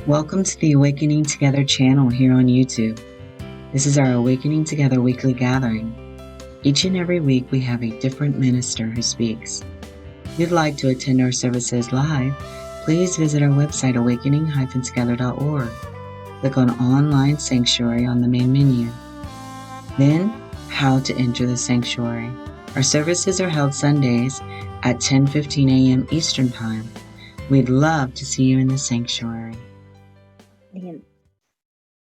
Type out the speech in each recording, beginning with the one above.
Welcome to the Awakening Together channel here on YouTube. This is our Awakening Together weekly gathering. Each and every week we have a different minister who speaks. If you'd like to attend our services live, please visit our website awakening-together.org. Click on Online Sanctuary on the main menu. Then, How to Enter the Sanctuary. Our services are held Sundays at 10:15 a.m. Eastern Time. We'd love to see you in the sanctuary. Brilliant.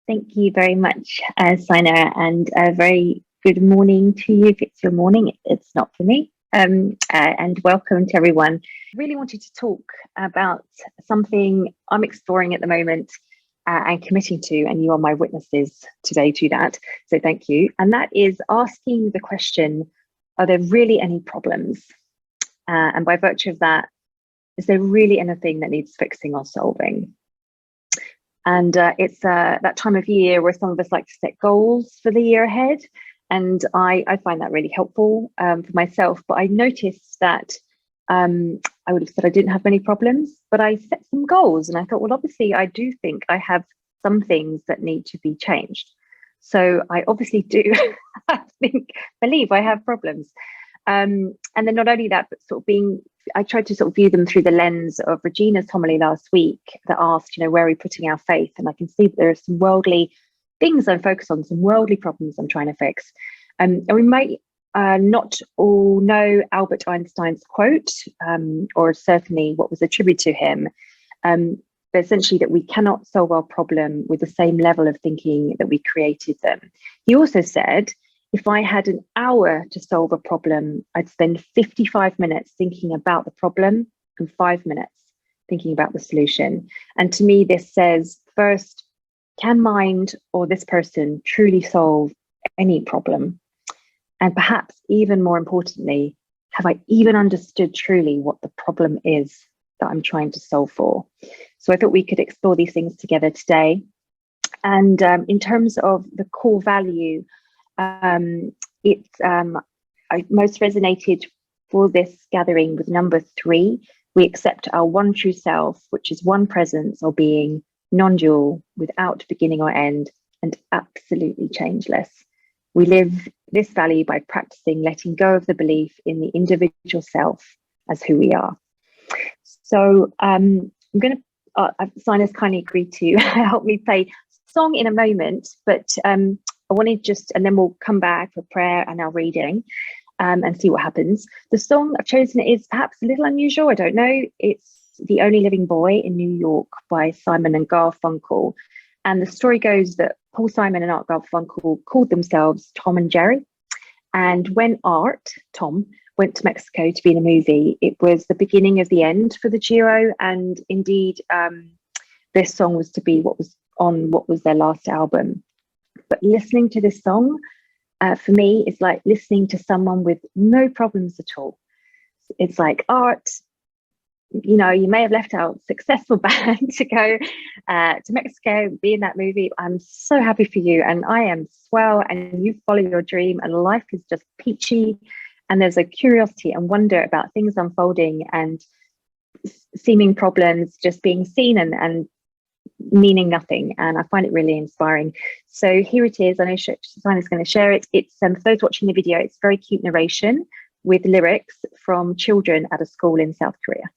Thank you very much, Sina, and a very good morning to you. If it's your morning, it's not for me. And welcome to everyone. I really wanted to talk about something I'm exploring at the moment and committing to, and you are my witnesses today to that. So thank you. And that is asking the question, are there really any problems? And by virtue of that, is there really anything that needs fixing or solving? And it's that time of year where some of us like to set goals for the year ahead. And I find that really helpful for myself. But I noticed that I would have said I didn't have many problems, but I set some goals. And I thought, well, obviously, I do think I have some things that need to be changed. So I obviously do, believe I have problems. And then not only that, but sort of I tried to sort of view them through the lens of Regina's homily last week that asked, where are we putting our faith? And I can see that there are some worldly things I'm focused on, some worldly problems I'm trying to fix. And we might not all know Albert Einstein's quote, or certainly what was attributed to him, but essentially that we cannot solve our problem with the same level of thinking that we created them. He also said, if I had an hour to solve a problem, I'd spend 55 minutes thinking about the problem and 5 minutes thinking about the solution. And to me, this says, first, can mind or this person truly solve any problem? And perhaps even more importantly, have I even understood truly what the problem is that I'm trying to solve for? So I thought we could explore these things together today. And in terms of the core value, I most resonated for this gathering with number 3. We accept our one true self, which is one presence or being, non-dual, without beginning or end, and absolutely changeless. We live this value by practicing letting go of the belief in the individual self as who we are. So I'm going to, Sina's kindly agreed to help me play a song in a moment, but I wanted and then we'll come back for prayer and our reading and see what happens. The song I've chosen is perhaps a little unusual. I don't know. It's The Only Living Boy in New York by Simon and Garfunkel. And the story goes that Paul Simon and Art Garfunkel called themselves Tom and Jerry. And when Tom, went to Mexico to be in a movie, it was the beginning of the end for the duo. And indeed, this song was to be what was their last album. But listening to this song, for me, is like listening to someone with no problems at all. It's like, Art, you may have left our successful band to go to Mexico, be in that movie. I'm so happy for you. And I am swell, and you follow your dream, and life is just peachy. And there's a curiosity and wonder about things unfolding and seeming problems just being seen and meaning nothing. And I find it really inspiring. So here it is. I know Sina's going to share it. It's for those watching the video, it's very cute narration with lyrics from children at a school in South Korea.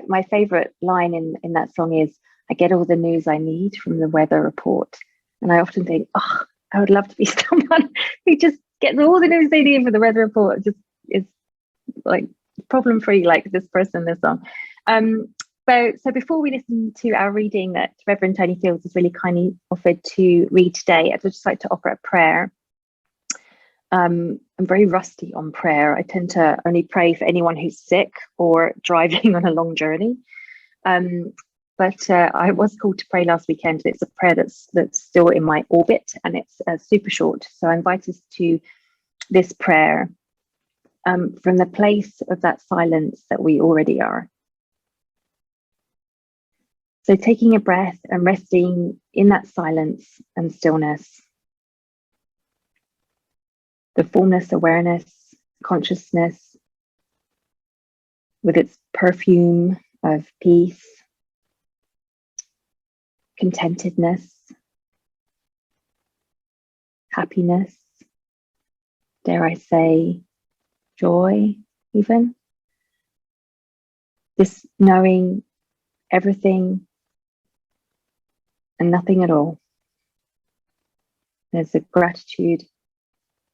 My favorite line in that song is, I get all the news I need from the weather report. And I often think, oh, I would love to be someone who just gets all the news they need from the weather report. Just is like problem free, like this person in this song. So before we listen to our reading that Reverend Toni Fields has really kindly offered to read today, I'd just like to offer a prayer. I'm very rusty on prayer. I tend to only pray for anyone who's sick or driving on a long journey. But I was called to pray last weekend. It's a prayer that's still in my orbit, and it's super short. So I invite us to this prayer from the place of that silence that we already are. So taking a breath and resting in that silence and stillness, the fullness, awareness, consciousness with its perfume of peace, contentedness, happiness, dare I say, joy even. This knowing everything and nothing at all. There's a gratitude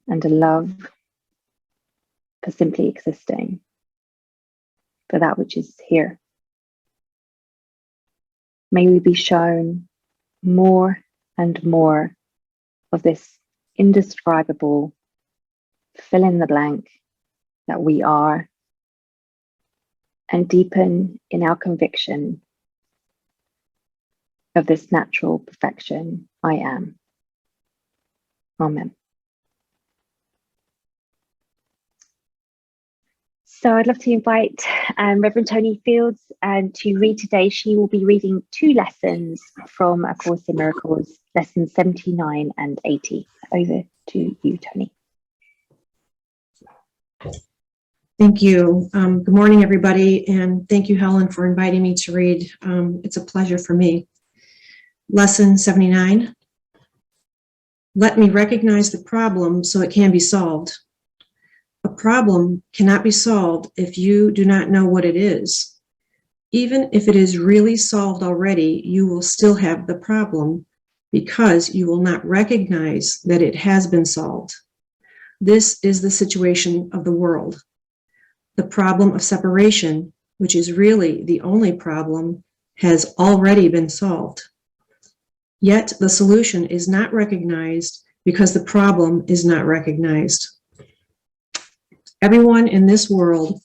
and a love for simply existing, for that which is here. May we be shown more and more of this indescribable fill in the blank that we are, and deepen in our conviction of this natural perfection I am. Amen. So I'd love to invite Reverend Toni Fields to read today. She will be reading 2 lessons from A Course in Miracles, lessons 79 and 80. Over to you, Toni. Thank you. Good morning, everybody, and thank you, Helen, for inviting me to read. It's a pleasure for me. Lesson 79. Let me recognize the problem so it can be solved. A problem cannot be solved if you do not know what it is. Even if it is really solved already, you will still have the problem because you will not recognize that it has been solved. This is the situation of the world. The problem of separation, which is really the only problem, has already been solved. Yet the solution is not recognized because the problem is not recognized. Everyone in this world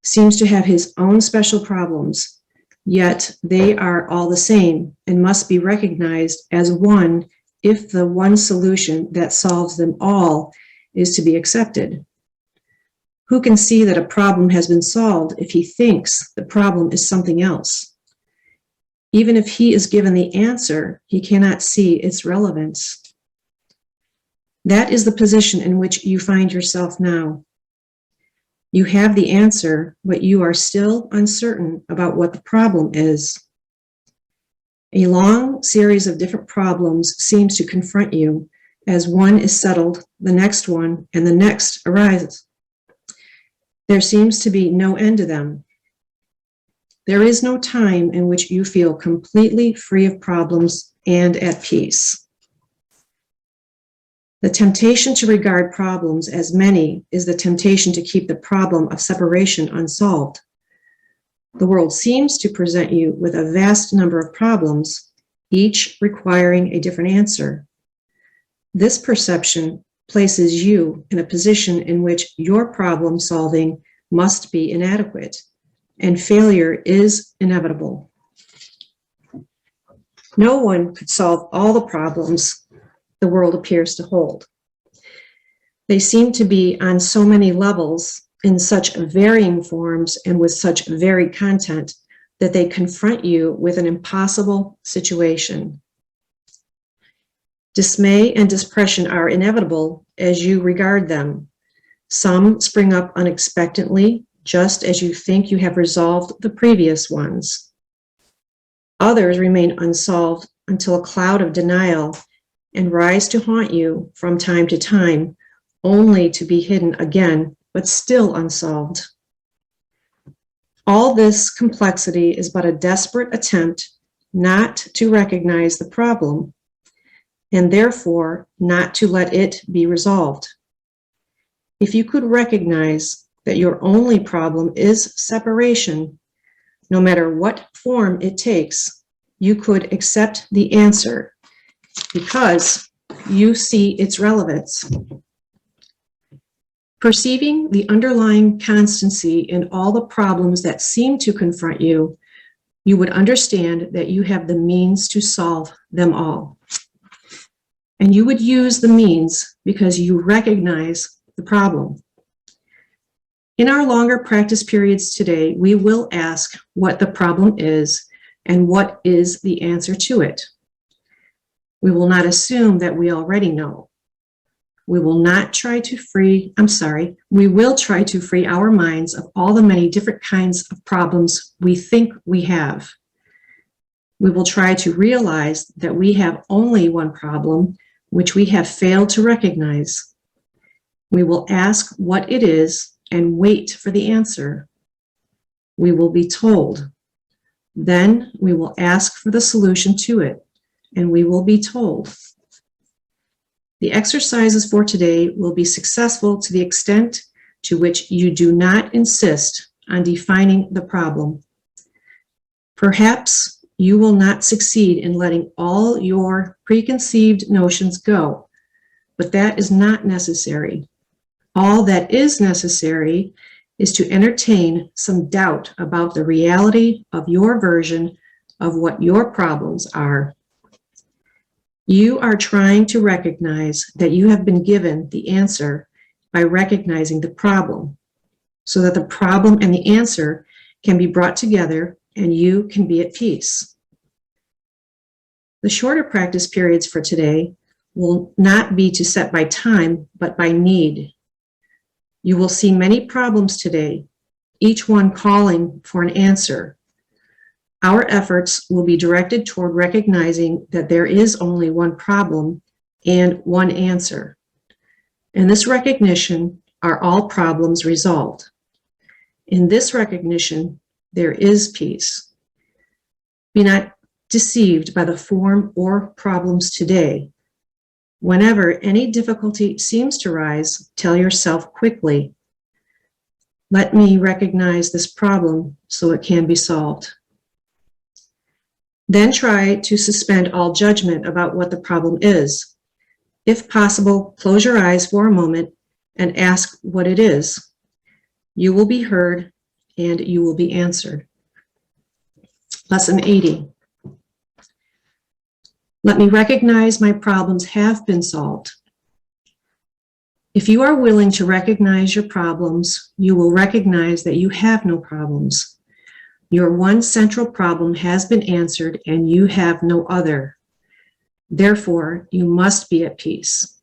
seems to have his own special problems, yet they are all the same and must be recognized as one if the one solution that solves them all is to be accepted. Who can see that a problem has been solved if he thinks the problem is something else? Even if he is given the answer, he cannot see its relevance. That is the position in which you find yourself now. You have the answer, but you are still uncertain about what the problem is. A long series of different problems seems to confront you. As one is settled, the next one and the next arises. There seems to be no end to them. There is no time in which you feel completely free of problems and at peace. The temptation to regard problems as many is the temptation to keep the problem of separation unsolved. The world seems to present you with a vast number of problems, each requiring a different answer. This perception places you in a position in which your problem solving must be inadequate, and failure is inevitable. No one could solve all the problems the world appears to hold. They seem to be on so many levels, in such varying forms, and with such varied content that they confront you with an impossible situation. Dismay and depression are inevitable as you regard them. Some spring up unexpectedly, just as you think you have resolved the previous ones. Others remain unsolved until a cloud of denial and rise to haunt you from time to time, only to be hidden again, but still unsolved. All this complexity is but a desperate attempt not to recognize the problem, and therefore not to let it be resolved. If you could recognize that your only problem is separation, no matter what form it takes, you could accept the answer because you see its relevance. Perceiving the underlying constancy in all the problems that seem to confront you, you would understand that you have the means to solve them all. And you would use the means because you recognize the problem. In our longer practice periods today, we will ask what the problem is and what is the answer to it. We will not assume that we already know. We will try to free our minds of all the many different kinds of problems we think we have. We will try to realize that we have only one problem, which we have failed to recognize. We will ask what it is and wait for the answer. We will be told. Then we will ask for the solution to it, and we will be told. The exercises for today will be successful to the extent to which you do not insist on defining the problem. Perhaps you will not succeed in letting all your preconceived notions go, but that is not necessary. All that is necessary is to entertain some doubt about the reality of your version of what your problems are. You are trying to recognize that you have been given the answer by recognizing the problem, so that the problem and the answer can be brought together and you can be at peace. The shorter practice periods for today will not be to set by time, but by need. You will see many problems today, each one calling for an answer. Our efforts will be directed toward recognizing that there is only one problem and one answer. In this recognition are all problems resolved. In this recognition, there is peace. Be not deceived by the form or problems today. Whenever any difficulty seems to rise, tell yourself quickly, let me recognize this problem so it can be solved. Then try to suspend all judgment about what the problem is. If possible, close your eyes for a moment and ask what it is. You will be heard and you will be answered. Lesson 80. Let me recognize my problems have been solved. If you are willing to recognize your problems, you will recognize that you have no problems. Your one central problem has been answered and you have no other. Therefore, you must be at peace.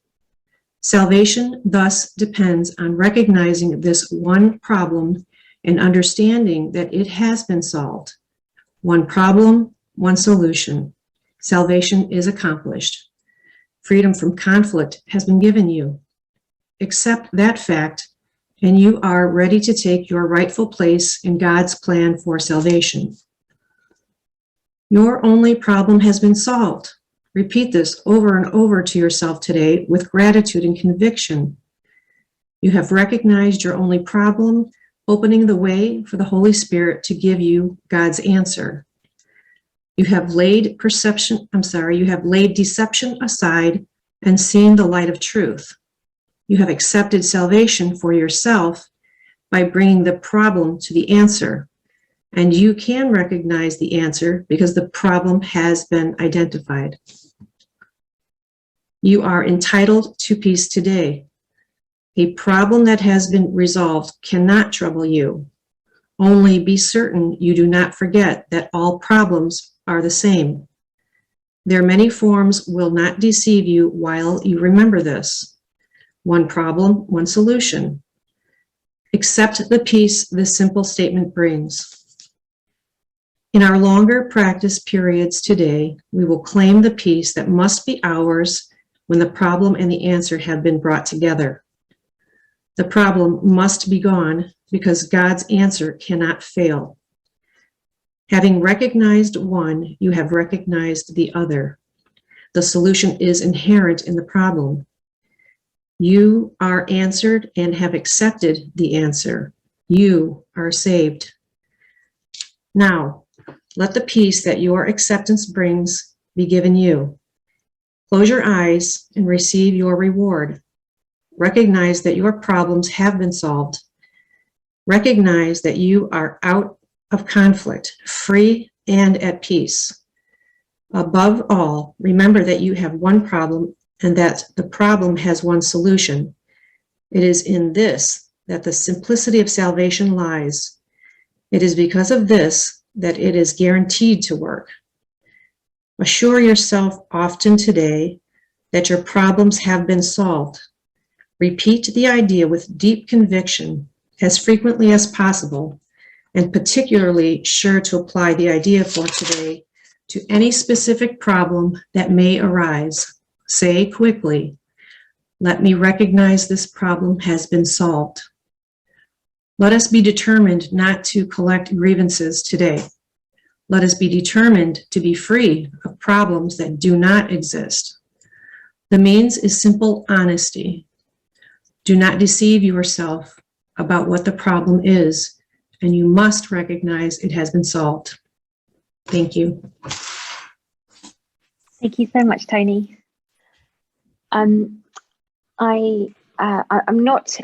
Salvation thus depends on recognizing this one problem and understanding that it has been solved. One problem, one solution. Salvation is accomplished. Freedom from conflict has been given you. Accept that fact, and you are ready to take your rightful place in God's plan for salvation. Your only problem has been solved. Repeat this over and over to yourself today with gratitude and conviction. You have recognized your only problem, opening the way for the Holy Spirit to give you God's answer. You have laid deception aside and seen the light of truth. You have accepted salvation for yourself by bringing the problem to the answer, and you can recognize the answer because the problem has been identified. You are entitled to peace today. A problem that has been resolved cannot trouble you. Only be certain you do not forget that all problems are the same. Their many forms will not deceive you while you remember this. One problem, one solution. Accept the peace this simple statement brings. In our longer practice periods today, we will claim the peace that must be ours when the problem and the answer have been brought together. The problem must be gone because God's answer cannot fail. Having recognized one, you have recognized the other. The solution is inherent in the problem. You are answered and have accepted the answer. You are saved. Now, let the peace that your acceptance brings be given you. Close your eyes and receive your reward. Recognize that your problems have been solved. Recognize that you are out of conflict, free and at peace. Above all, remember that you have one problem and that the problem has one solution. It is in this that the simplicity of salvation lies. It is because of this that it is guaranteed to work. Assure yourself often today that your problems have been solved. Repeat the idea with deep conviction as frequently as possible, and particularly sure to apply the idea for today to any specific problem that may arise. Say quickly, "Let me recognize this problem has been solved." Let us be determined not to collect grievances today. Let us be determined to be free of problems that do not exist. The means is simple honesty. Do not deceive yourself about what the problem is, and you must recognize it has been solved. Thank you. Thank you so much, Toni. I'm not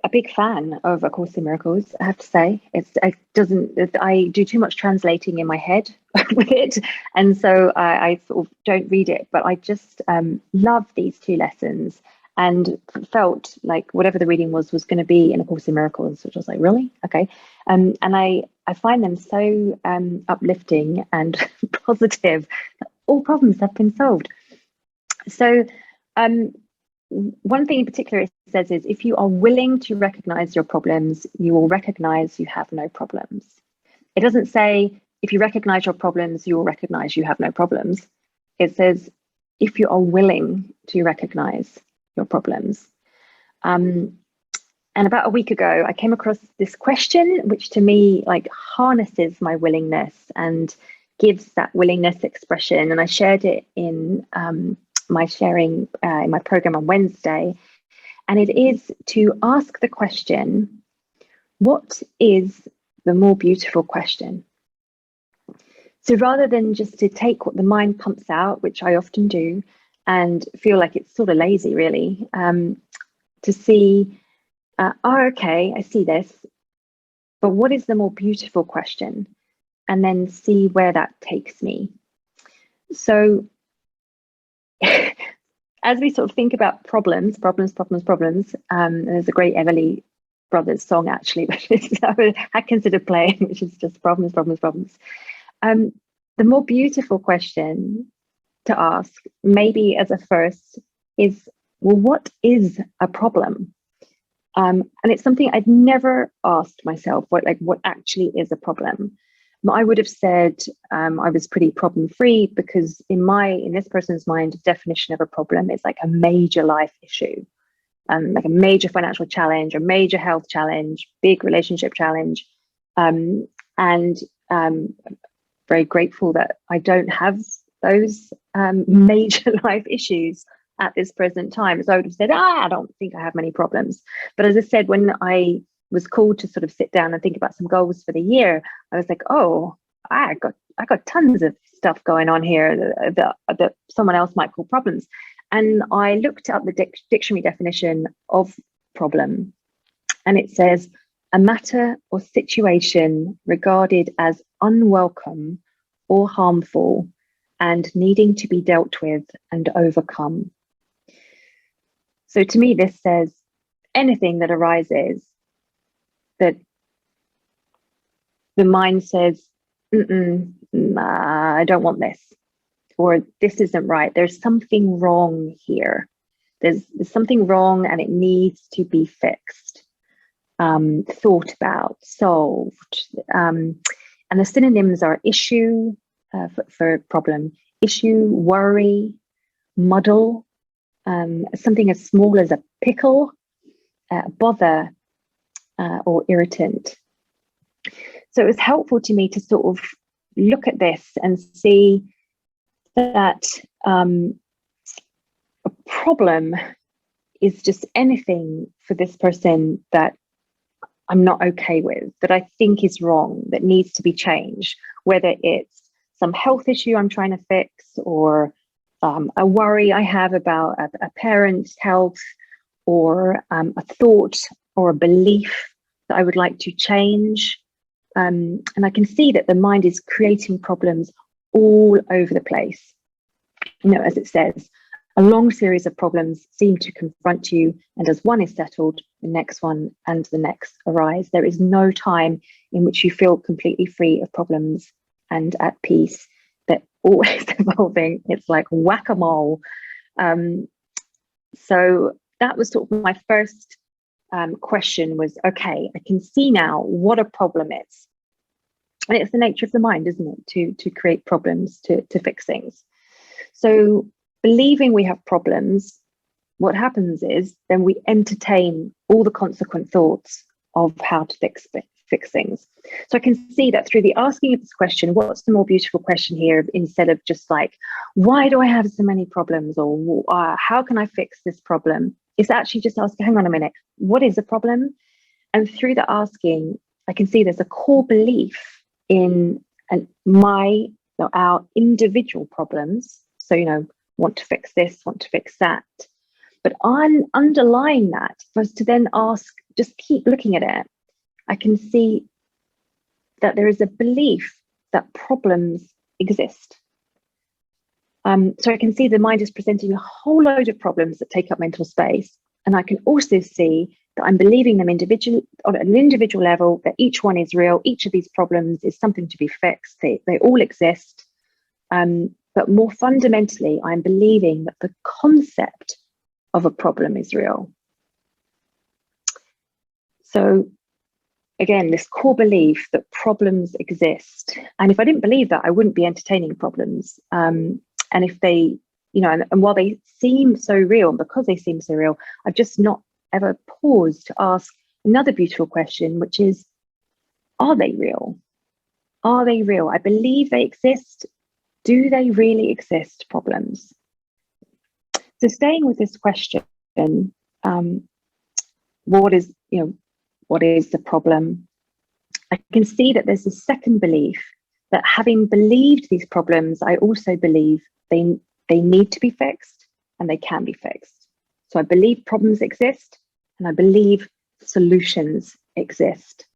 a big fan of A Course in Miracles, I have to say. I do too much translating in my head with it, and so I sort of don't read it, but I just love these two lessons and felt like whatever the reading was going to be in A Course in Miracles, which I was like, really? Okay. And I find them so uplifting and positive that all problems have been solved. So one thing in particular it says is, if you are willing to recognize your problems, you will recognize you have no problems. It doesn't say, if you recognize your problems, you will recognize you have no problems. It says, if you are willing to recognize your problems. And about a week ago, I came across this question, which to me like harnesses my willingness and gives that willingness expression. And I shared it in my sharing in my program on Wednesday. And it is to ask the question, what is the more beautiful question? So rather than just to take what the mind pumps out, which I often do, and feel like it's sort of lazy really, to see, okay, I see this, but what is the more beautiful question? And then see where that takes me. So as we sort of think about problems, and there's a great Everly Brothers song actually, which I consider playing, which is just problems. The more beautiful question to ask, maybe as a first, is, well, what is a problem? And it's something I'd never asked myself, what actually is a problem? I would have said I was pretty problem-free, because in this person's mind, the definition of a problem is like a major life issue, like a major financial challenge, a major health challenge, big relationship challenge. And very grateful that I don't have those major life issues at this present time. So I would have said, I don't think I have many problems. But as I said, when I was called to sort of sit down and think about some goals for the year, I was like, oh, I got tons of stuff going on here that someone else might call problems. And I looked up the dictionary definition of problem, and it says, a matter or situation regarded as unwelcome or harmful and needing to be dealt with and overcome. So to me, this says anything that arises that the mind says, I don't want this, or this isn't right. There's something wrong here. There's something wrong and it needs to be fixed, thought about, solved. And the synonyms are issue for problem, issue, worry, muddle, something as small as a pickle, bother, or irritant. So it was helpful to me to sort of look at this and see that a problem is just anything for this person that I'm not okay with, that I think is wrong, that needs to be changed, whether it's some health issue I'm trying to fix, or a worry I have about a parent's health, or a thought or a belief that I would like to change. And I can see that the mind is creating problems all over the place. You know, as it says, a long series of problems seem to confront you, and as one is settled, the next one and the next arise. There is no time in which you feel completely free of problems and at peace. They're always evolving. It's like whack-a-mole. So that was sort of my first question was, okay, I can see now what a problem is. And it's the nature of the mind, isn't it, to create problems, to fix things. So believing we have problems, what happens is then we entertain all the consequent thoughts of how to fix things. So I can see that through the asking of this question, what's the more beautiful question here, instead of just like, why do I have so many problems, or how can I fix this problem? It's actually just asking, hang on a minute, what is the problem? And through the asking, I can see there's a core belief in our individual problems. So, want to fix this, want to fix that. But underlying that, for us to then ask, just keep looking at it, I can see that there is a belief that problems exist. So I can see the mind is presenting a whole load of problems that take up mental space. And I can also see that I'm believing them on an individual level, that each one is real. Each of these problems is something to be fixed. They all exist. But more fundamentally, I'm believing that the concept of a problem is real. So again, this core belief that problems exist. And if I didn't believe that, I wouldn't be entertaining problems. And if they, and while they seem so real, and because they seem so real, I've just not ever paused to ask another beautiful question, which is, are they real? Are they real? I believe they exist. Do they really exist, problems? So staying with this question, what is the problem? I can see that there's a second belief, that having believed these problems, I also believe they need to be fixed and they can be fixed. So I believe problems exist and I believe solutions exist.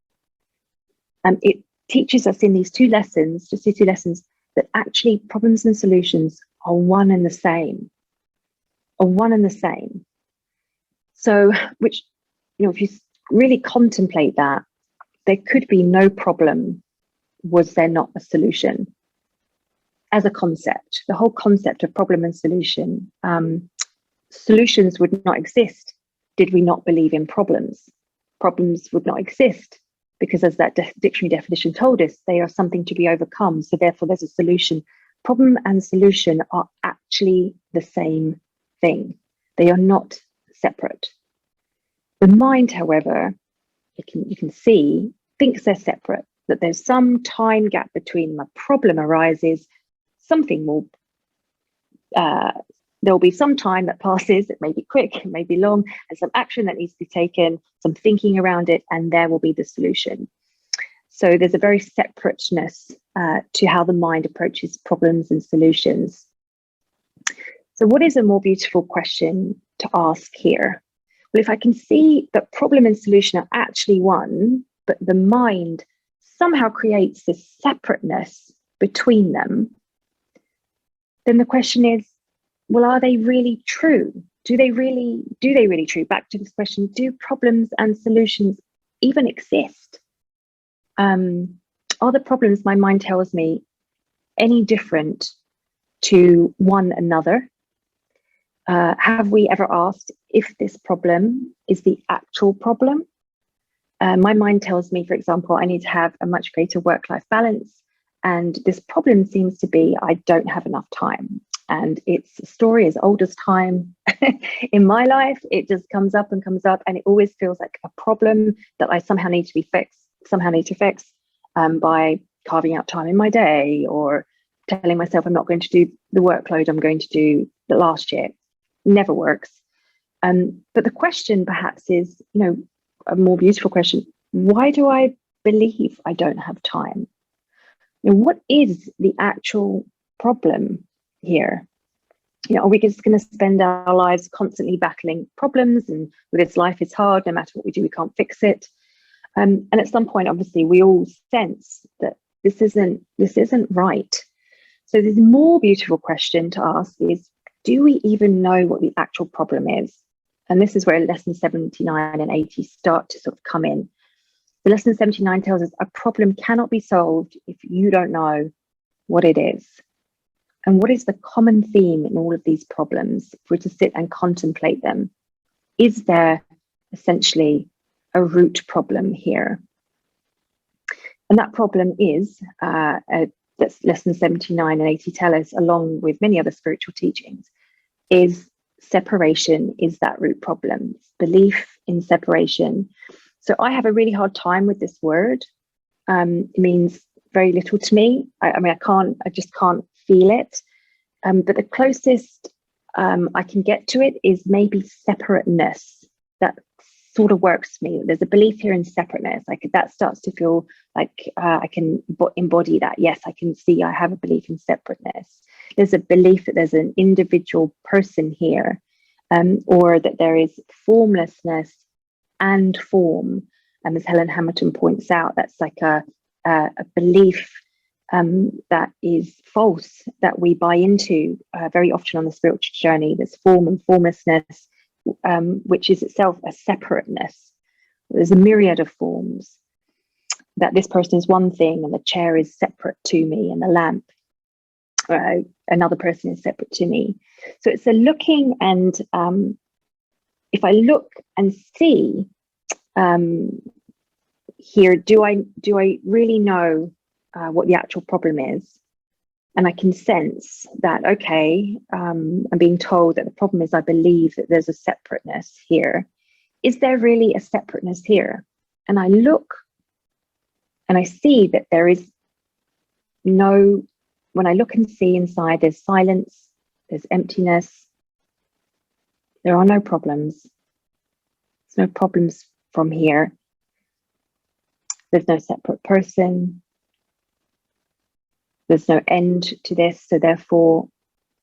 And it teaches us in these two lessons, that actually problems and solutions are one and the same. So, which, if you really contemplate that, there could be no problem was there not a solution. As a concept, the whole concept of problem and solution, solutions would not exist did we not believe in problems. Problems would not exist because, as that dictionary definition told us, they are something to be overcome. So therefore there's a solution. Problem and solution are actually the same thing. They are not separate. The mind, however, you can see, thinks they're separate, that there's some time gap between them. A problem arises, something will, there'll be some time that passes, it may be quick, it may be long, and some action that needs to be taken, some thinking around it, and there will be the solution. So there's a very separateness to how the mind approaches problems and solutions. So what is a more beautiful question to ask here? Well, if I can see that problem and solution are actually one, but the mind somehow creates this separateness between them, then the question is, well, are they really true? Do they really true? Back to this question, do problems and solutions even exist? Are the problems, my mind tells me, any different to one another? Have we ever asked if this problem is the actual problem? My mind tells me, for example, I need to have a much greater work-life balance, and this problem seems to be I don't have enough time. And it's a story as old as time. In my life, it just comes up, and it always feels like a problem that I somehow need to fix by carving out time in my day, or telling myself I'm not going to do the workload I'm going to do the last year. Never works. But the question perhaps is, a more beautiful question. Why do I believe I don't have time? What is the actual problem here? Are we just going to spend our lives constantly battling problems, and with this life is hard, no matter what we do, we can't fix it? And at some point, obviously, we all sense that this isn't right. So this more beautiful question to ask is, do we even know what the actual problem is? And this is where lesson 79 and 80 start to sort of come in. The lesson 79 tells us a problem cannot be solved if you don't know what it is. And what is the common theme in all of these problems? If we're to sit and contemplate them, is there essentially a root problem here? And that problem is, that's lesson 79 and 80 tell us, along with many other spiritual teachings, is separation is that root problem. It's belief in separation. So I have a really hard time with this word. It means very little to me. I just can't feel it. But the closest I can get to it is maybe separateness. That sort of works for me. There's a belief here in separateness. That starts to feel like I can embody that. Yes, I can see I have a belief in separateness. There's a belief that there's an individual person here, or that there is formlessness and form. As Helen Hamilton points out, that's like a belief that is false, that we buy into very often on the spiritual journey. There's form and formlessness, which is itself a separateness. There's a myriad of forms, that this person is one thing and the chair is separate to me, and the lamp, another person is separate to me. So it's a looking, and if I look and see here, do I really know what the actual problem is? And I can sense that, okay, I'm being told that the problem is I believe that there's a separateness here. Is there really a separateness here? And I look and I see that there is no, when I look and see inside, there's silence, there's emptiness. There are no problems. There's no problems from here. There's no separate person. There's no end to this, so therefore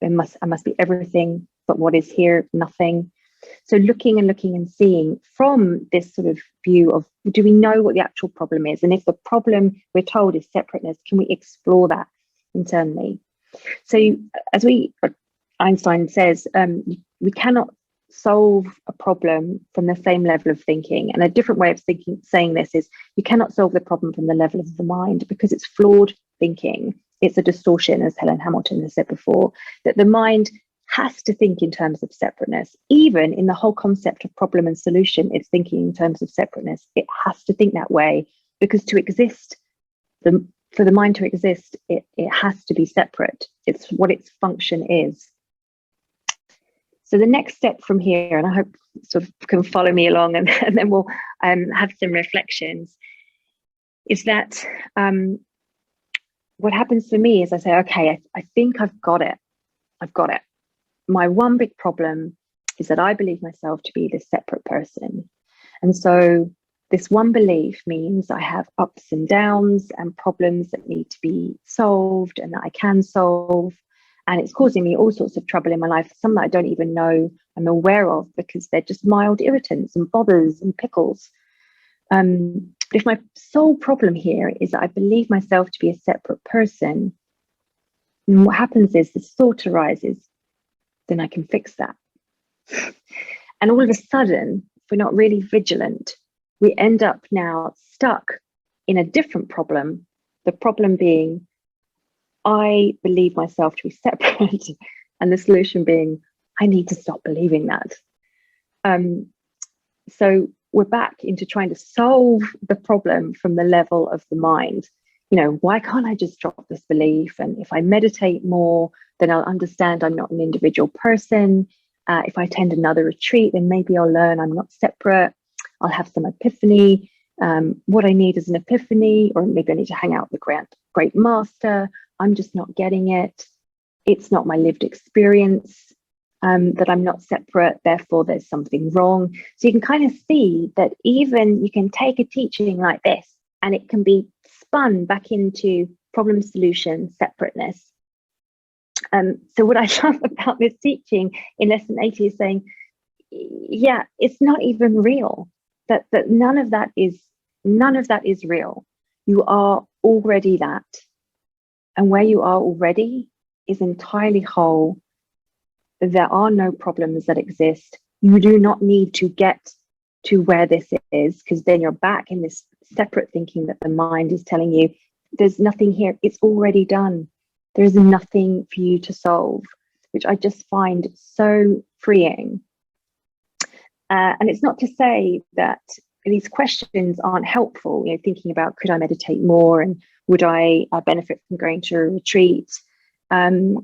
I must be everything, but what is here? Nothing. So looking and looking and seeing from this sort of view of, do we know what the actual problem is? And if the problem we're told is separateness, can we explore that internally? So as Einstein says, we cannot solve a problem from the same level of thinking. And a different way of saying this is, you cannot solve the problem from the level of the mind, because it's flawed thinking. It's a distortion, as Helen Hamilton has said before, that the mind has to think in terms of separateness. Even in the whole concept of problem and solution, it's thinking in terms of separateness. It has to think that way, because to exist, for the mind to exist, it has to be separate. It's what its function is. So the next step from here, and I hope you sort of can follow me along, and then we'll have some reflections, is that what happens for me is I say, okay, I think I've got it. I've got it. My one big problem is that I believe myself to be this separate person. And so this one belief means I have ups and downs and problems that need to be solved and that I can solve. And it's causing me all sorts of trouble in my life, some that I don't even know I'm aware of, because they're just mild irritants and bothers and pickles. But if my sole problem here is that I believe myself to be a separate person, and what happens is this thought arises, then I can fix that. And all of a sudden, if we're not really vigilant, we end up now stuck in a different problem. The problem being, I believe myself to be separate, and the solution being, I need to stop believing that. So we're back into trying to solve the problem from the level of the mind. You know, why can't I just drop this belief? And if I meditate more, then I'll understand I'm not an individual person. If I attend another retreat, then maybe I'll learn I'm not separate. I'll have some epiphany. What I need is an epiphany, or maybe I need to hang out with the great master. I'm just not getting it. It's not my lived experience. That I'm not separate, therefore there's something wrong. So you can kind of see that even you can take a teaching like this and it can be spun back into problem solution separateness. So what I love about this teaching in lesson 80 is saying, yeah, it's not even real. That none of that is real. You are already that. And where you are already is entirely whole. There are no problems that exist. You do not need to get to where this is, because then you're back in this separate thinking that the mind is telling you there's nothing here. It's already done. There's nothing for you to solve, which I just find so freeing. And it's not to say that these questions aren't helpful. Thinking about, could I meditate more, and would I benefit from going to a retreat? Why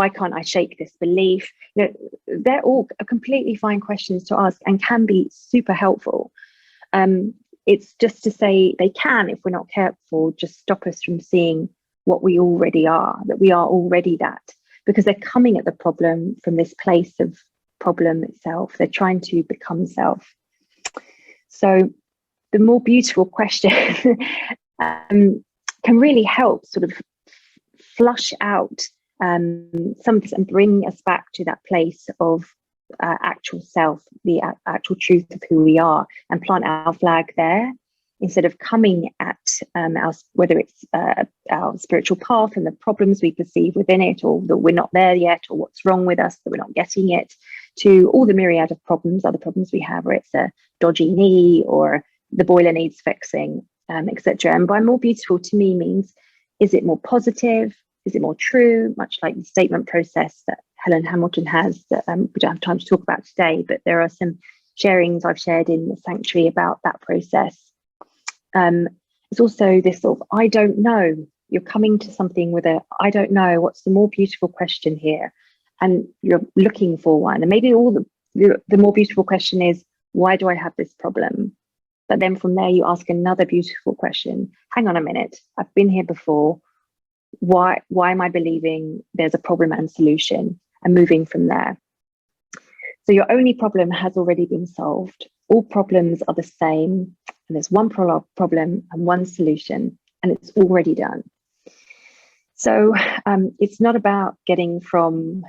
can't I shake this belief? They're all completely fine questions to ask and can be super helpful. It's just to say they can, if we're not careful, just stop us from seeing what we already are, that we are already that, because they're coming at the problem from this place of problem itself. They're trying to become self. So the more beautiful question can really help sort of flush out some of this and bring us back to that place of actual self, the actual truth of who we are, and plant our flag there, instead of coming at whether it's our spiritual path and the problems we perceive within it, or that we're not there yet, or what's wrong with us, that we're not getting it, to all the myriad of problems, other problems we have, where it's a dodgy knee or the boiler needs fixing, etc. And by more beautiful to me means, is it more positive? Is it more true? Much like the statement process that Helen Hamilton has, that we don't have time to talk about today, but there are some sharings I've shared in the sanctuary about that process. It's also this sort of, I don't know. You're coming to something with a, I don't know. What's the more beautiful question here? And you're looking for one. And maybe the more beautiful question is, why do I have this problem? But then from there, you ask another beautiful question. Hang on a minute. I've been here before. Why am I believing there's a problem and solution, and moving from there? So your only problem has already been solved. All problems are the same, and there's one problem and one solution, and it's already done. So it's not about getting from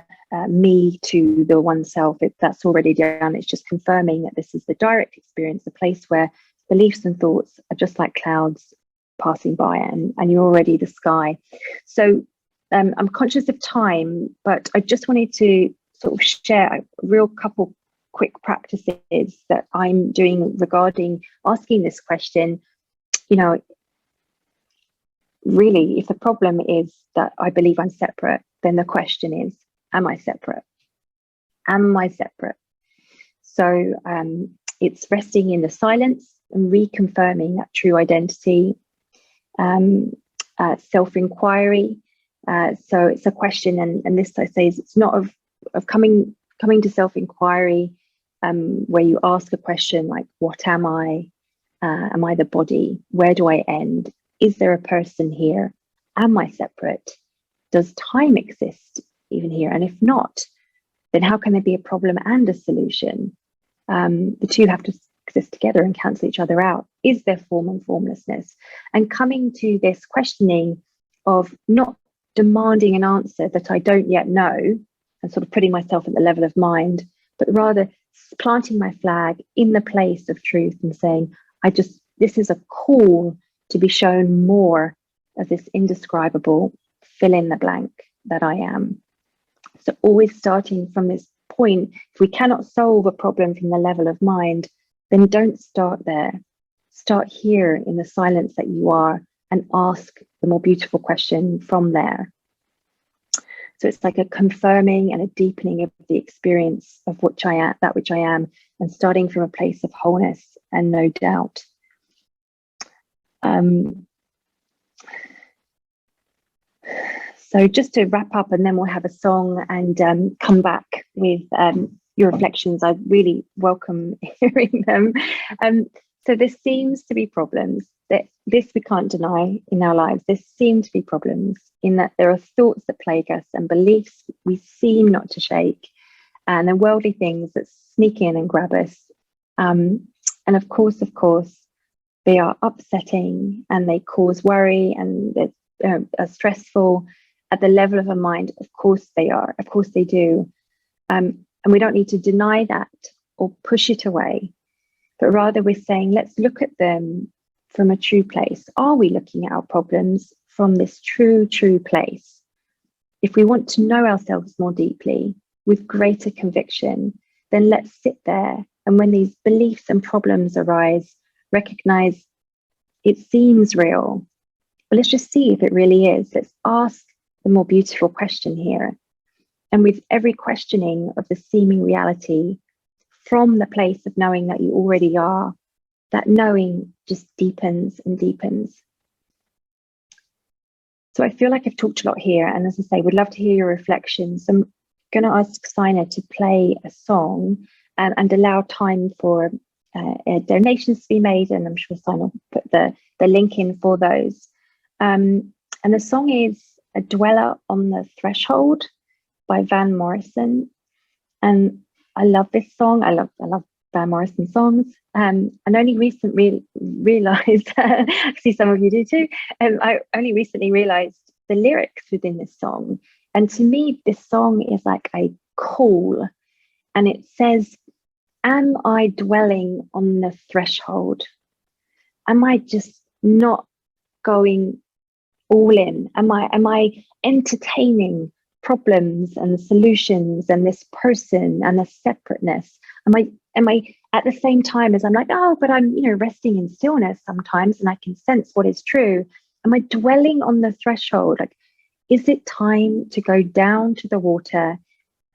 me to the oneself. That's already done. It's just confirming that this is the direct experience, a place where beliefs and thoughts are just like clouds passing by, and you're already the sky. So I'm conscious of time, but I just wanted to sort of share a real couple quick practices that I'm doing regarding asking this question. Really, if the problem is that I believe I'm separate, then the question is, am I separate? Am I separate? So it's resting in the silence and reconfirming that true identity. Self-inquiry. So it's a question, and this I say is, it's not of coming to self-inquiry, where you ask a question like, what am I? Am I the body? Where do I end? Is there a person here? Am I separate? Does time exist even here? And if not, then how can there be a problem and a solution? The two have to exist together and cancel each other out. Is there form and formlessness? And coming to this questioning of not demanding an answer that I don't yet know, and sort of putting myself at the level of mind, but rather planting my flag in the place of truth and saying, this is a call to be shown more of this indescribable fill in the blank that I am. So always starting from this point, if we cannot solve a problem from the level of mind, then don't start there. Start here in the silence that you are, and ask the more beautiful question from there. So it's like a confirming and a deepening of the experience of that which I am, and starting from a place of wholeness and no doubt. So just to wrap up, and then we'll have a song and come back with your reflections. I really welcome hearing them. So there seems to be problems. This we can't deny in our lives. There seem to be problems in that there are thoughts that plague us and beliefs we seem not to shake, and the worldly things that sneak in and grab us. And of course, they are upsetting and they cause worry, and are stressful at the level of a mind. Of course they are. Of course they do. And we don't need to deny that or push it away, but rather we're saying, let's look at them from a true place. Are we looking at our problems from this true place? If we want to know ourselves more deeply with greater conviction, then let's sit there. And when these beliefs and problems arise, recognize it seems real, but let's just see if it really is. Let's ask the more beautiful question here. And with every questioning of the seeming reality, from the place of knowing that you already are, that knowing just deepens and deepens. So I feel like I've talked a lot here, and as I say, would love to hear your reflections. I'm going to ask Sina to play a song and allow time for donations to be made, and I'm sure Sina will put the link in for those. And the song is A Dweller on the Threshold by Van Morrison. And I love this song. I love Van Morrison songs. And only recently realized, I see some of you do too, I only recently realized the lyrics within this song. And to me, this song is like a call. And it says, am I dwelling on the threshold? Am I just not going all in? Am I entertaining problems and solutions and this person and the separateness? Am I at the same time as I'm like, oh, but I'm, resting in stillness sometimes and I can sense what is true. Am I dwelling on the threshold? Like, is it time to go down to the water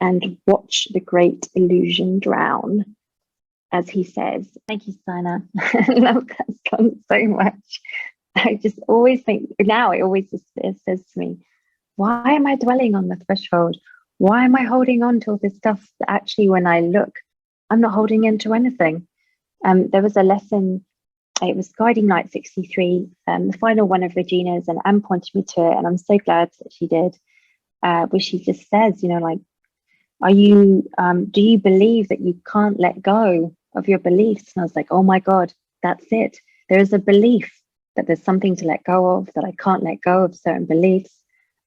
and watch the great illusion drown? As he says. Thank you, Sina. I love that song so much. I just always think, now it always just it says to me, why am I dwelling on the threshold? Why am I holding on to all this stuff that actually when I look, I'm not holding into anything? There was a lesson, it was Guiding Light 63, the final one of Regina's, and Anne pointed me to it, and I'm so glad that she did, where she just says, like, are you, do you believe that you can't let go of your beliefs? And I was like, oh my God, that's it. There is a belief that there's something to let go of, that I can't let go of certain beliefs.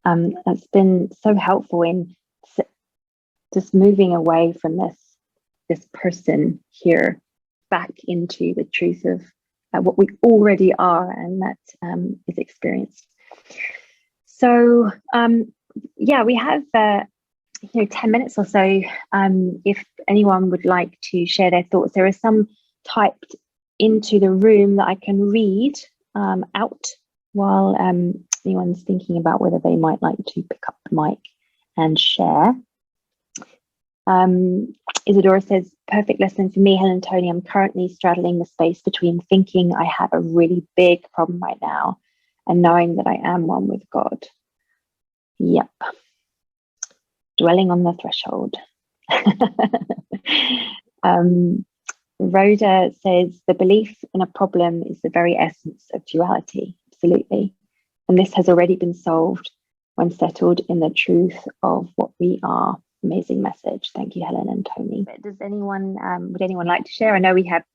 That's been so helpful in just moving away from this person here back into the truth of what we already are, and that is experienced. So yeah, we have 10 minutes or so. If anyone would like to share their thoughts, there are some typed into the room that I can read out while anyone's thinking about whether they might like to pick up the mic and share. Isadora says, perfect lesson for me, Helen, Toni. I'm currently straddling the space between thinking I have a really big problem right now and knowing that I am one with God. Yep. Dwelling on the threshold. Rhoda says, the belief in a problem is the very essence of duality. Absolutely. And this has already been solved when settled in the truth of what we are. Amazing message. Thank you, Helen and Toni. Does anyone, would anyone like to share? I know we have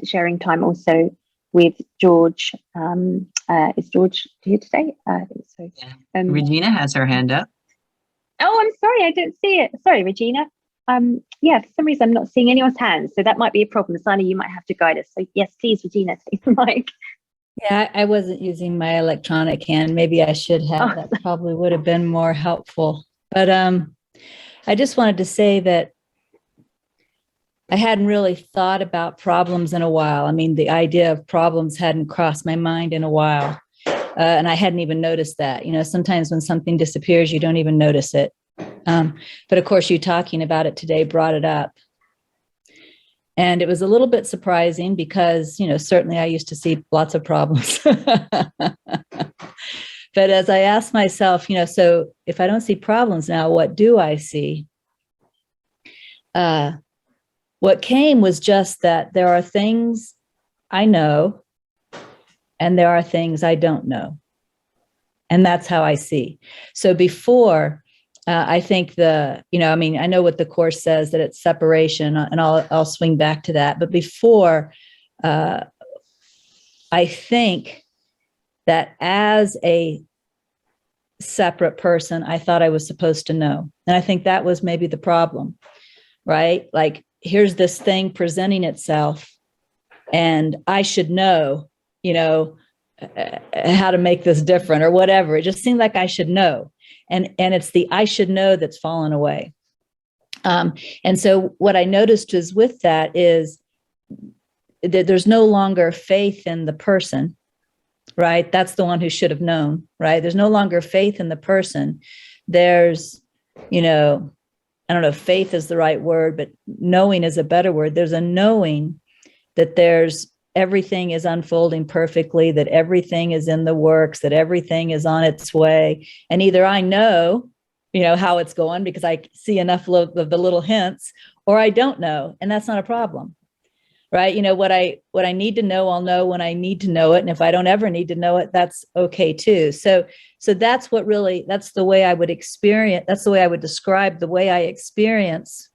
sharing time also with George. Is George here today? I think so. Yeah. Regina has her hand up. Oh, I'm sorry, I didn't see it. Sorry, Regina. Yeah, for some reason I'm not seeing anyone's hands, so that might be a problem. Sina, you might have to guide us. So yes, please, Regina, take the mic. Yeah, I wasn't using my electronic hand. Maybe I should have. Oh. That probably would have been more helpful. But I just wanted to say that I hadn't really thought about problems in a while. I mean, the idea of problems hadn't crossed my mind in a while. And I hadn't even noticed that. Sometimes when something disappears, you don't even notice it. But of course, you talking about it today brought it up. And it was a little bit surprising because, certainly I used to see lots of problems. But as I asked myself, so if I don't see problems now, what do I see? What came was just that there are things I know and there are things I don't know. And that's how I see. So before, I think I know what the Course says, that it's separation, and I'll swing back to that. But before, I think that as a separate person, I thought I was supposed to know. And I think that was maybe the problem, right? Like, here's this thing presenting itself, and I should know, how to make this different or whatever. It just seemed like I should know. And it's the I should know that's fallen away. And so what I noticed is with that is that there's no longer faith in the person, right? That's the one who should have known, right? There's no longer faith in the person. There's, I don't know if faith is the right word, but knowing is a better word. There's a knowing that everything is unfolding perfectly, that everything is in the works, that everything is on its way. And either I know, how it's going because I see enough of the little hints, or I don't know. And that's not a problem, right? What I need to know, I'll know when I need to know it. And if I don't ever need to know it, that's okay too. So that's that's the way I would experience. That's the way I would describe the way I experience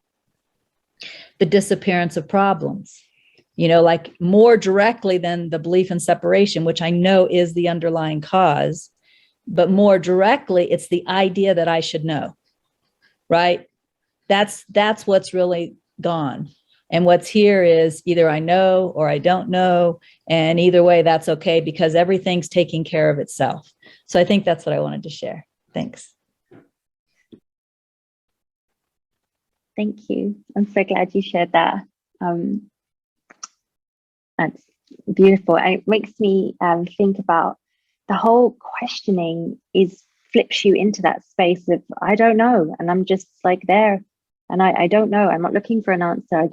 the disappearance of problems, like more directly than the belief in separation, which I know is the underlying cause, but more directly, it's the idea that I should know, right? That's what's really gone. And what's here is either I know or I don't know. And either way, that's okay because everything's taking care of itself. So I think that's what I wanted to share. Thanks. Thank you. I'm so glad you shared that. That's beautiful. And it makes me think about the whole questioning flips you into that space of, I don't know. And I'm just like there. And I don't know. I'm not looking for an answer.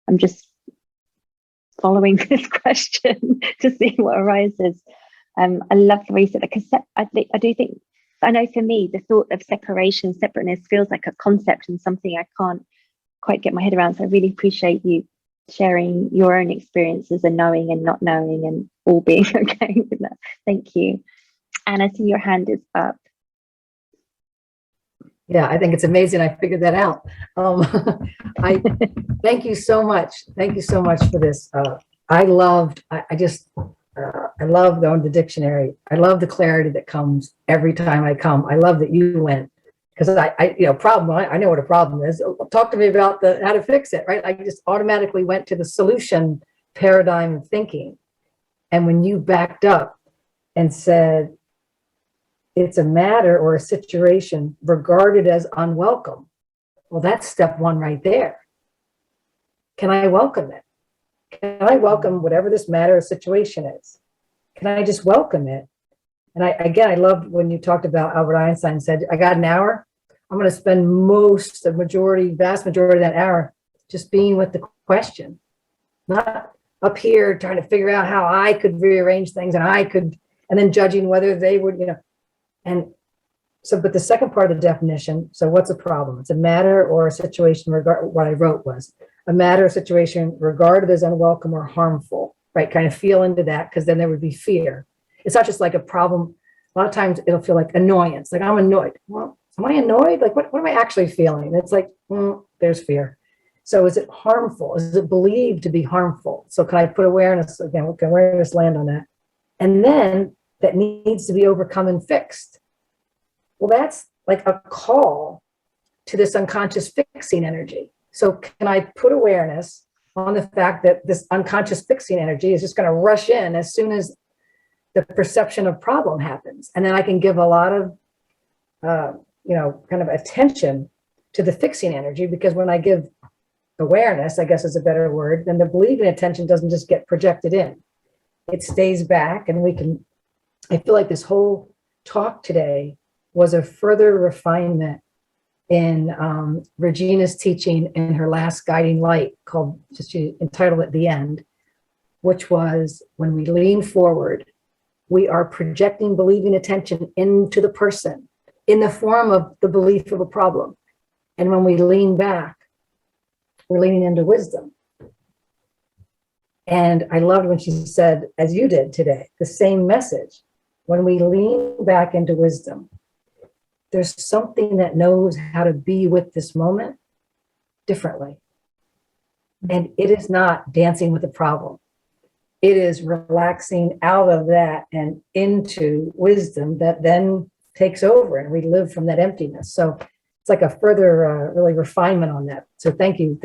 I'm just following this question to see what arises. I love the way you said that, because I know for me, the thought of separation, separateness feels like a concept and something I can't quite get my head around. So I really appreciate you sharing your own experiences and knowing and not knowing and all being okay with that. Thank you. And I see your hand is up. Yeah, I think it's amazing. I figured that out. I thank you so much. Thank you so much for this. I love going to the dictionary. I love the clarity that comes every time I come. I love that you went, because I know what a problem is. Talk to me about how to fix it, right? I just automatically went to the solution paradigm of thinking. And when you backed up and said, it's a matter or a situation regarded as unwelcome. Well, that's step one right there. Can I welcome it? Can I welcome whatever this matter or situation is? Can I just welcome it? And I loved when you talked about Albert Einstein said, I got an hour. I'm going to spend vast majority of that hour just being with the question, not up here trying to figure out how I could rearrange things and then judging whether they would, And so, but the second part of the definition, so what's a problem? It's a matter or a situation, what I wrote was a matter or situation regarded as unwelcome or harmful, right? Kind of feel into that, because then there would be fear. It's not just like a problem. A lot of times it'll feel like annoyance, like I'm annoyed. Well, am I annoyed? Like, what am I actually feeling? It's like, there's fear. So is it harmful? Is it believed to be harmful? So can I put awareness, again, can awareness land on that? And then that needs to be overcome and fixed. Well, that's like a call to this unconscious fixing energy. So can I put awareness on the fact that this unconscious fixing energy is just going to rush in as soon as the perception of problem happens? And then I can give a lot of, kind of attention to the fixing energy, because when I give awareness, I guess is a better word, then the believing attention doesn't just get projected in. It stays back, and I feel like this whole talk today was a further refinement in Regina's teaching in her last guiding light, she entitled at the end, which was, when we lean forward, we are projecting believing attention into the person in the form of the belief of a problem. And when we lean back, we're leaning into wisdom. And I loved when she said, as you did today, the same message. When we lean back into wisdom, there's something that knows how to be with this moment differently. And it is not dancing with the problem. It is relaxing out of that and into wisdom that then takes over, and we live from that emptiness. So it's like a further really refinement on that. So thank you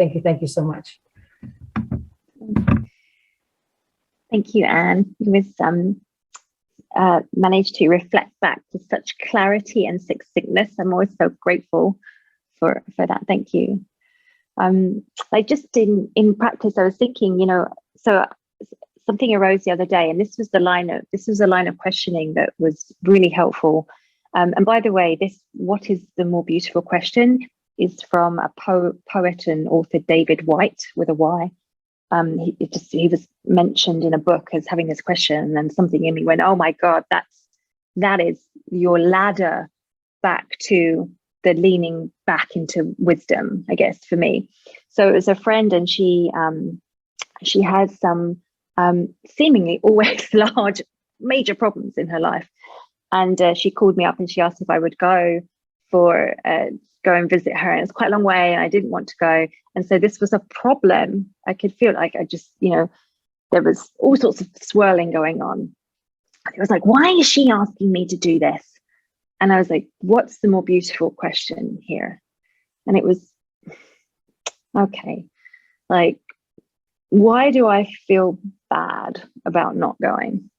so much. Thank you, Anne. You managed to reflect back to such clarity and succinctness. I'm always so grateful for that. Thank you. I just in practice, I was thinking, so something arose the other day, and this was a line of questioning that was really helpful. And by the way, what is the more beautiful question? is from a poet and author, David White, with a Y. He was mentioned in a book as having this question, and something in me went, oh my God, that is your ladder back to the leaning back into wisdom, I guess, for me. So it was a friend, and she had some seemingly always large, major problems in her life. And she called me up and she asked if I would go and visit her. And it's quite a long way, and I didn't want to go. And so this was a problem. I could feel like I just, there was all sorts of swirling going on. It was like, why is she asking me to do this? And I was like, what's the more beautiful question here? And it was, okay, like, why do I feel bad about not going?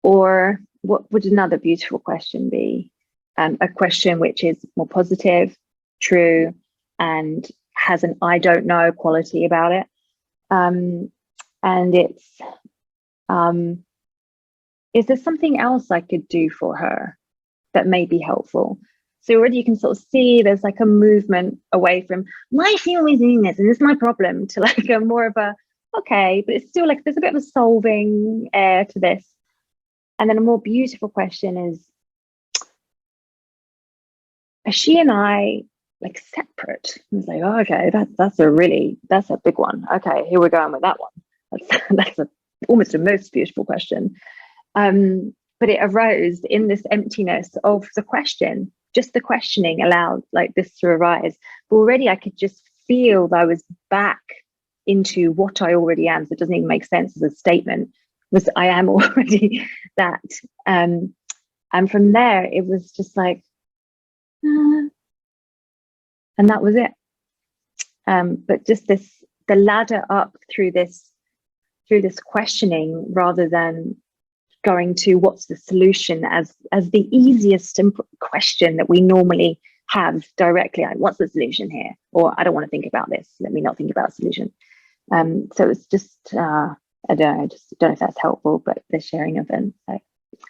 Or what would another beautiful question be? A question which is more positive, true, and has an I don't know quality about it. And it's, is there something else I could do for her that may be helpful? So already you can sort of see there's like a movement away from, why is she always doing this? And this is my problem, to like a more of a, okay, but it's still like there's a bit of a solving air to this. And then a more beautiful question is she and I like separate? I was like, oh, okay, that's a big one. Okay, here we're going with that one. That's almost a most beautiful question. But it arose in this emptiness of the question. Just the questioning allowed like this to arise. But already I could just feel that I was back into what I already am. So it doesn't even make sense as a statement. Was I am already that. And from there, it was just like, and that was it. But just the ladder up through this questioning, rather than going to what's the solution as the easiest question that we normally have directly. Like, what's the solution here? Or I don't want to think about this. Let me not think about a solution. So it's just, I don't know if that's helpful, but the sharing of a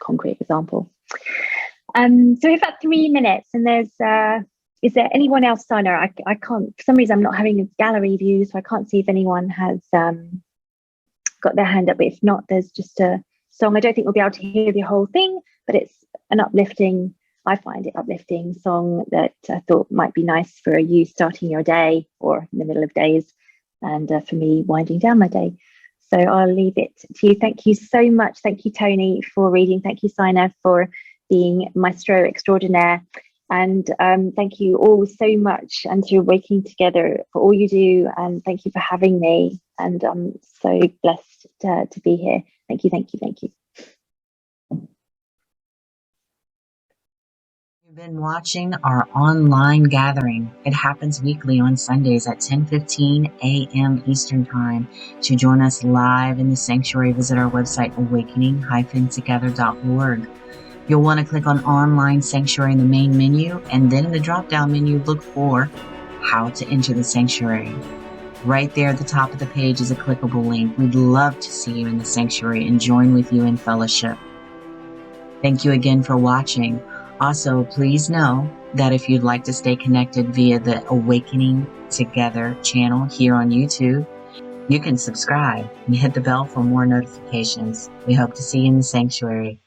concrete example. So we've got 3 minutes, and there's, is there anyone else, Sana? I can't, for some reason, I'm not having a gallery view, so I can't see if anyone has got their hand up. But if not, there's just a song. I don't think we'll be able to hear the whole thing, but it's an uplifting, I find it uplifting song that I thought might be nice for you starting your day or in the middle of days, and for me winding down my day. So I'll leave it to you. Thank you so much. Thank you, Toni, for reading. Thank you, Sina, for being maestro extraordinaire. And thank you all so much, and to Waking Together, for all you do. And thank you for having me. And I'm so blessed to be here. Thank you, thank you, thank you. You've been watching our online gathering. It happens weekly on Sundays at 10:15 a.m. Eastern Time. To join us live in the sanctuary, visit our website, awakening-together.org. You'll want to click on Online Sanctuary in the main menu, and then in the drop-down menu, look for How to Enter the Sanctuary. Right there at the top of the page is a clickable link. We'd love to see you in the sanctuary and join with you in fellowship. Thank you again for watching. Also, please know that if you'd like to stay connected via the Awakening Together channel here on YouTube, you can subscribe and hit the bell for more notifications. We hope to see you in the sanctuary.